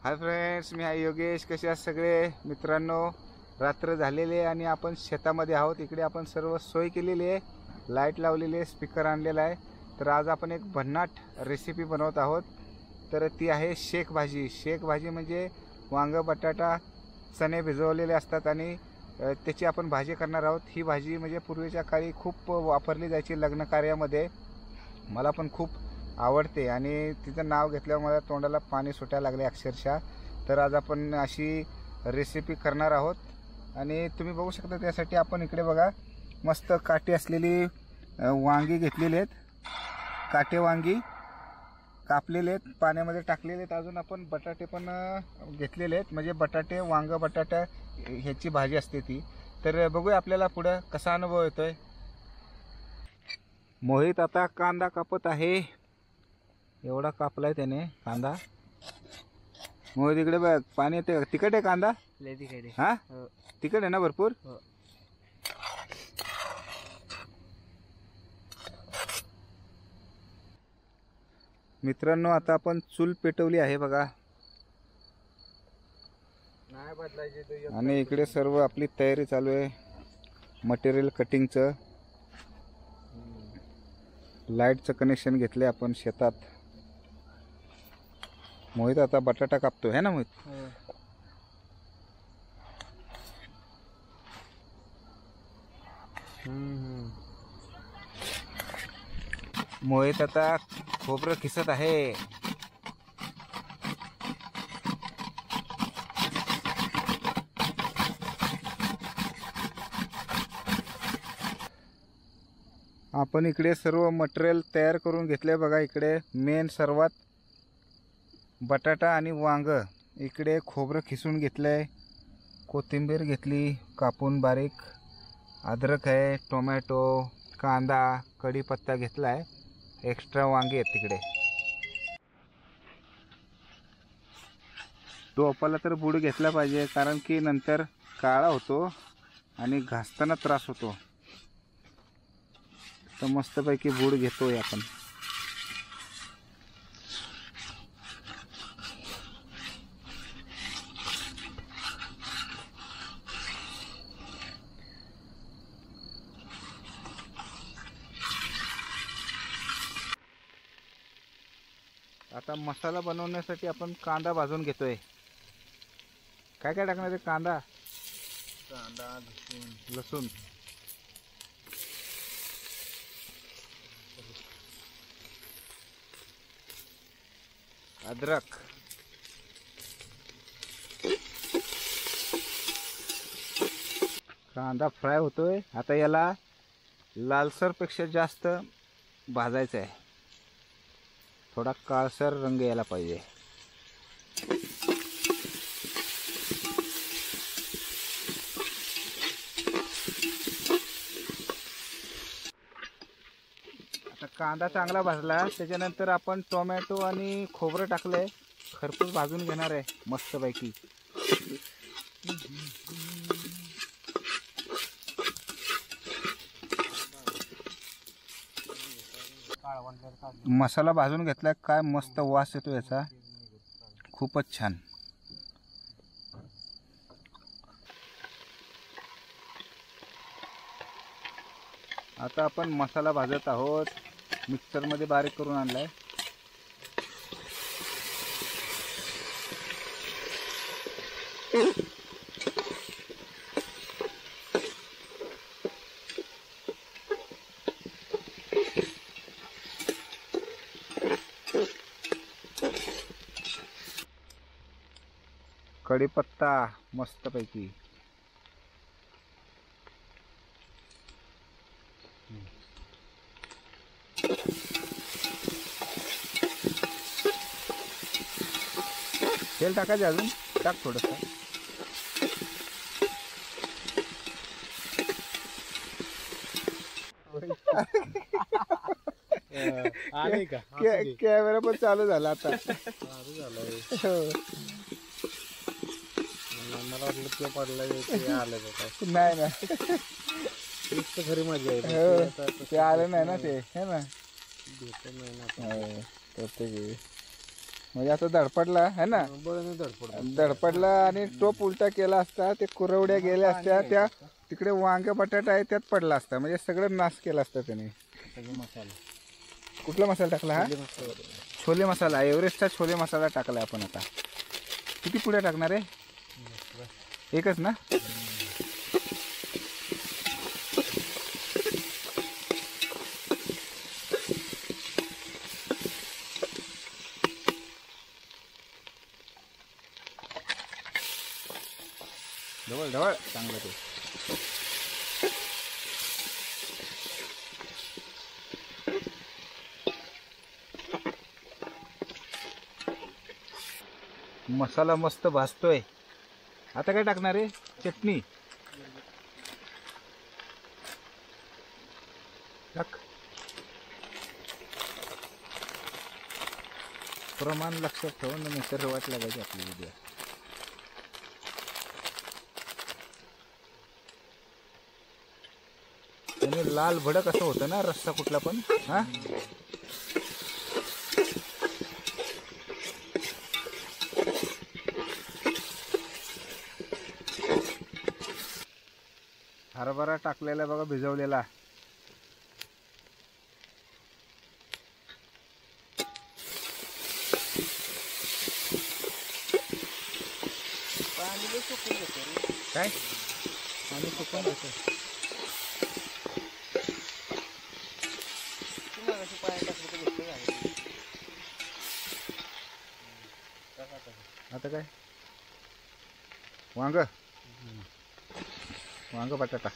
Hi friends, मी आहे योगेश. कसे आहात सगळे मित्रांनो? रात्र झालेली आहे आणि आपण शेतामध्ये आहोत. इकडे आपण सर्व सोय केलेली आहे, लाईट लावलेली आहे, स्पीकर आणलेला आहे. तर आज आपण एक भन्नाट रेसिपी बनवत आहोत. तर ती आहे शेक भाजी. शेक भाजी म्हणजे वांग, बटाटा, चणे भिजवलेले असतात आणि त्याची आपण भाजी करणार आहोत. ही भाजी म्हणजे पूर्वीच्या काळी खूप वापरली जायची लग्न कार्यामध्ये. मला पण खूप आवडते आणि तिचं नाव घेतल्यावर मला तोंडाला पाणी सुटायला लागले अक्षरशः. तर आज आपण अशी रेसिपी करणार आहोत आणि तुम्ही बघू शकता. त्यासाठी आपण इकडे बघा मस्त काटे असलेली वांगी घेतलेली आहेत. काटे वांगी कापलेले आहेत, पाण्यामध्ये टाकलेले आहेत. अजून आपण बटाटे पण घेतलेले आहेत, म्हणजे बटाटे वांग बटाटा ह्याची भाजी असते ती. तर बघूया आपल्याला पुढं कसा अनुभव येतोय. मोहित आता कांदा कापत आहे. एवढा कापलाय त्याने कांदा. मोहित इकडे बघ, पाणी येते. तिखट आहे कांदा? लय तिखट आहे. हा, हो. तिखट आहे ना भरपूर? हो. मित्रांनो, आता आपण चूल पेटवली आहे बघा. नाही बदलायची आणि इकडे सर्व आपली तयारी चालू आहे मटेरियल कटिंगचं. लाईटचं कनेक्शन घेतले आपण शेतात. मोहित आता बटाटा कापतो है ना मोहित? मोहित आता खोबरं खिसत आहे. आपण इकडे सर्व मटेरियल तयार करून घेतले बघा. इकडे मेन सर्वात बटाटा आणि वांग. इकडे खोबरं खिसून घेतलंय, कोथिंबीर घेतली कापून बारीक, अद्रक आहे, टोमॅटो, कांदा, कढीपत्ता घेतलाय, एक्स्ट्रा वांगे आहेत तिकडे. टोपाला तर बूड घेतला पाहिजे, कारण की नंतर काळा होतो आणि घासताना त्रास होतो. तर मस्तपैकी बूड घेतोय आपण. आता मसाला बनवण्यासाठी आपण कांदा भाजून घेतोय. काय काय टाकणार आहे? कांदा, लसूण, अद्रक, कांदा फ्राय होतोय. आता याला लालसरपेक्षा जास्त भाजायचं आहे. थोडा काळसर रंग यायला पाहिजे. आता कांदा चांगला भाजला, त्याच्यानंतर आपण टोमॅटो आणि खोबरं टाकलंय. खरपूस भाजून घेणार आहे मस्तपैकी. मसाला भाजून घेतला, काय मस्त वास येतो याचा, खूपच छान. आता आपण मसाला भाजत आहोत. मिक्सरमध्ये बारीक करून आणलाय. कढीपत्ता मस्तपैकी. तेल टाकायचं अजून, टाक थोडंसं. आले का? कॅमेरा पण चालू झाला आता. मला वाटलं ते पडलं आलं का? नाही ना, खरी मजा आहे. ते आलं नाही ना, ते है ना. भेटत नाही ना. प्रत्येक म्हणजे आता धडपडला है ना, बळने धडपड धडपडला आणि टोप उलटा केला असता, ते कुरवड्या गेल्या असत्या, त्या तिकडे वांगे बटाटा आहे त्यात पडला असता, म्हणजे सगळं नाश केला असता त्याने. मसाला कुठला मसाला टाकला हा? छोले मसाला, एव्हरेस्टचा छोले मसाला टाकला आपण. आता किती पुढे टाकणार आहे? एकच ना? ढवळ ढवळ चांगलं ते. मसाला मस्त भाजतोय. आता काय टाकणार आहे? चटणी टाक. प्रमाण लक्षात ठेवून नंतर वाट लागायची आपली उद्या. त्याने लाल भडक असं होतं ना रस्सा कुठला पण. हा हरभरा टाकलेला बघा, भिजवलेला. काय पाणी सुकून घेतो. आता काय वांग वांग बटाटा.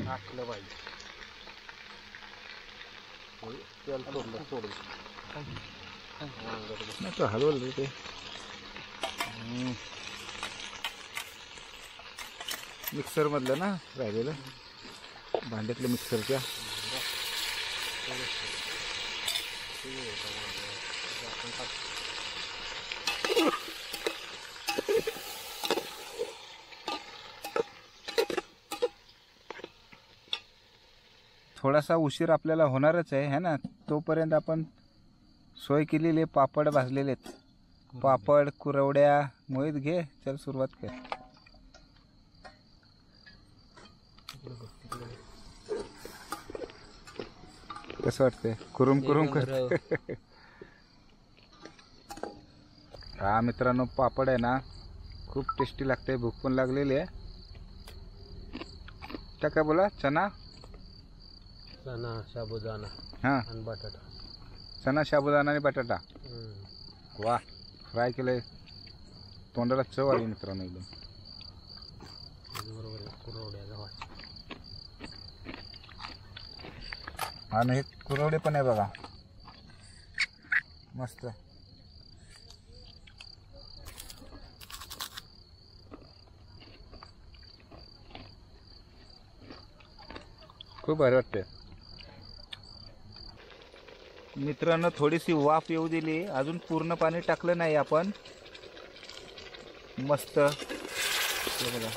टाकलं पाहिजे. तेल सोडलं सोडलं नको हलवलं रे ते. मिक्सर मधलं ना राहिलेलं, भांड्यातलं मिक्सरच्या. थोडासा उशीर आपल्याला होणारच आहे है ना. तोपर्यंत आपण सोय केलेली, पापड भाजलेले आहेत. पापड कुरवड्या मोहित घे, चल सुरुवात कर. कसं वाटतंय? कुरुम कुरुम कर. हा मित्रांनो, पापड आहे ना खूप टेस्टी लागते. भूक पण लागलेली आहे. त्या काय बोला, चना चना साबुदाणा हां आणि बटाटा. चना साबुदाणा आणि बटाटा. वा, फ्राय केलंय. तोंडाला चव आली मित्रांनो एकदम. बरोबर कुरवड्या गव्हाच्या. आणि हे कुरवडे पण आहे बघा, मस्त. खूप भारी वाटते मित्रांनो. थोडीशी वाफ येऊ दिली, अजून पूर्ण पाणी टाकलं नाही आपण. मस्त हे बघा.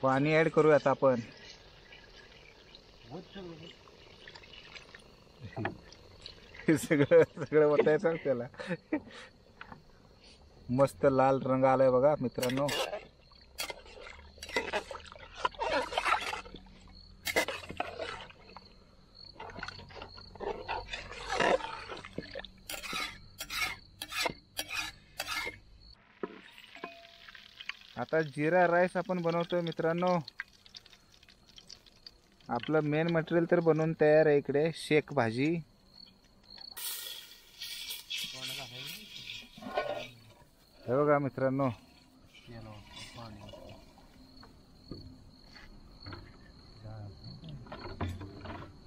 पाणी ऍड करूयात आपण. सगळं सगळं बतायचं त्याला. मस्त लाल रंग आलाय बघा मित्रांनो. आता जिरा राईस आपण बनवतोय मित्रांनो. आपलं मेन मटेरियल तर बनवून तयार आहे. इकडे शेक भाजी, हे बघा मित्रांनो.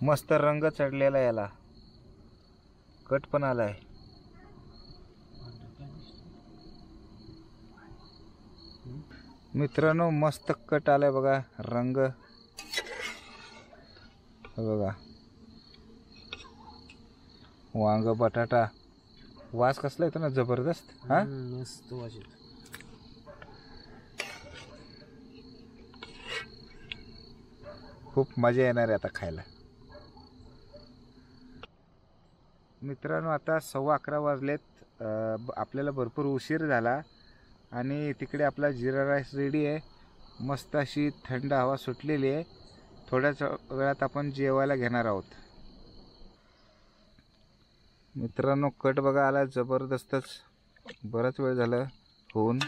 मस्त रंग चढलेला याला, कट पण आलाय. मित्रांनो मस्त कट आलाय बघा, रंग बघा. वांग बटाटा, वास कसला येतो ना जबरदस्त. हा मस्त वाजत. खूप मजा येणार आहे आता खायला. मित्रांनो आता 11:15 वाजलेत. आपल्याला भरपूर उशीर झाला आणि तिकडे आपला जिरा राईस रेडी आहे. मस्त अशी थंड हवा सुटलेली आहे. थोड्याच वेळात आपण जेवायला घेणार आहोत. मित्रांनो कट बघा आला जबरदस्तच. बराच वेळ झाला होऊन.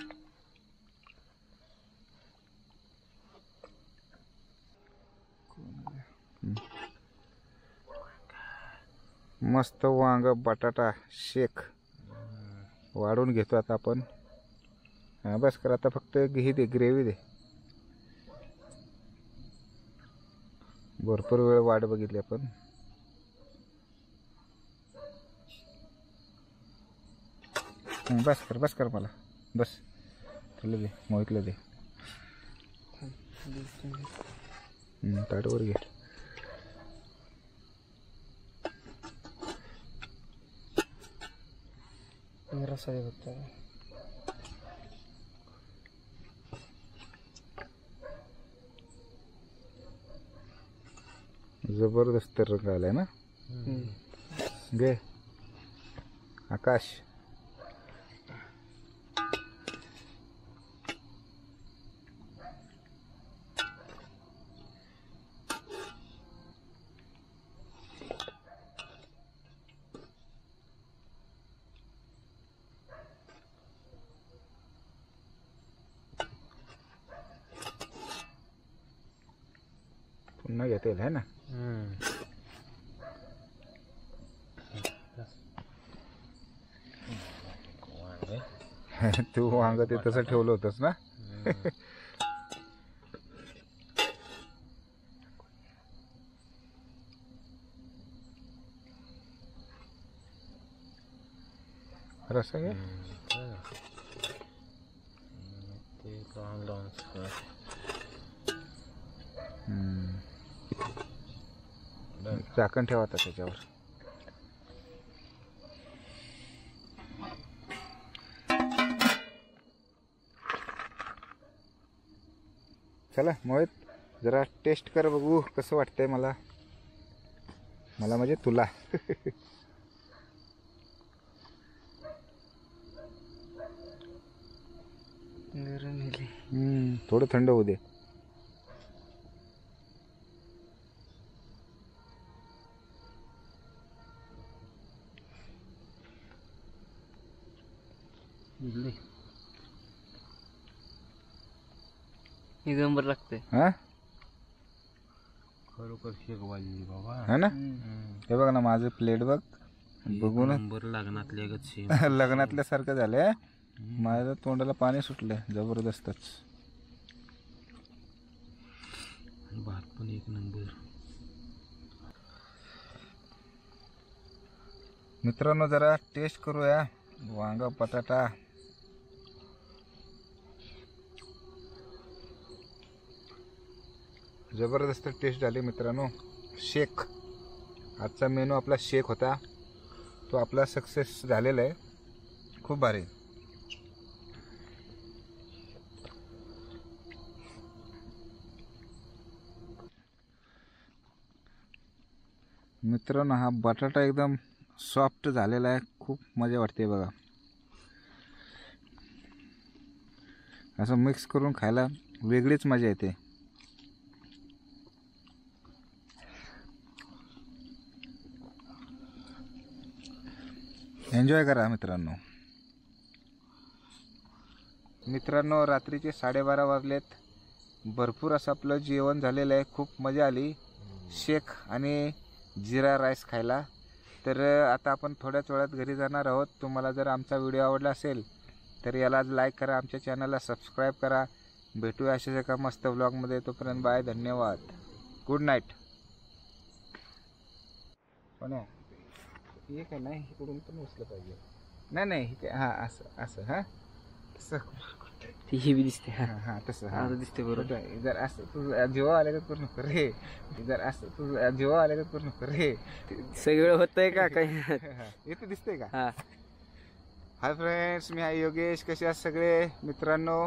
मस्त वांग बटाटा शेक वाढून घेतो आता आपण. हा बस कर आता, फक्त घी दे, ग्रेव्ही दे. भरपूर वेळ वाट बघितली आपण. बस कर मला बस. तुला दे, मोहितला दे. ताटवर घे. रस्सा दे फक्त. जबरदस्त रंग आलाय ना. घे आकाश. पुन्हा घेता है ना. तू वांग ते तसं ठेवलं होतंस ना. रस्सा घे. झाकण ठेवा आता त्याच्यावर. चला मोहित जरा टेस्ट कर, बघू कसं वाटतंय मला. मला म्हणजे तुला. थोडं थंड होऊ दे. एक नंबर लागते. हा खरोखर शेक वाजली बाबा. हा ना. हे बघ ना माझं प्लेट बघ, बघून नंबर लग्नातल्या गच्ची. लग्नातल्या सारखं झालंय. माझ्या तोंडाला पाणी सुटलंय जबरदस्तच. भात पण एक नंबर. मित्रांनो जरा टेस्ट करूया वांगा बटाटा. जबरदस्त टेस्ट झाली मित्रांनो. शेक, आजचा मेनू आपला शेक होता, तो आपला सक्सेस झालेला आहे. खूप भारी. मित्रांनो हा बटाटा एकदम सॉफ्ट झालेला आहे. खूप मजा वाटते बघा. असं मिक्स करून खायला वेगळीच मजा येते. एन्जॉय करा मित्रांनो. मित्रांनो रात्रीचे 12:30 वाजलेत. भरपूर असं आपलं जेवण झालेलं आहे. खूप मजा आली शेक आणि जिरा राईस खायला. तर आता आपण थोड्याच वेळात घरी जाणार आहोत. तुम्हाला जर आमचा व्हिडिओ आवडला असेल तर याला लाईक करा, आमच्या चॅनलला सबस्क्राईब करा. भेटूया अशाच एका मस्त व्लॉगमध्ये. तोपर्यंत बाय, धन्यवाद, गुड नाईट. पण हे काय नाही, इकडून पण उचलं पाहिजे. नाही हां असं असं हां तसं ही बी दिसते. हां हां तसं हां दिसते बरोबर. जर असं तू जेव्हा आले का करू नको रे. जर असं तू जेव्हा आले का करू नको रे. सगळं होतंय का काही? इथे दिसतंय का? हा. हाय फ्रेंड्स, मी आहे योगेश. कसे आहात सगळे मित्रांनो?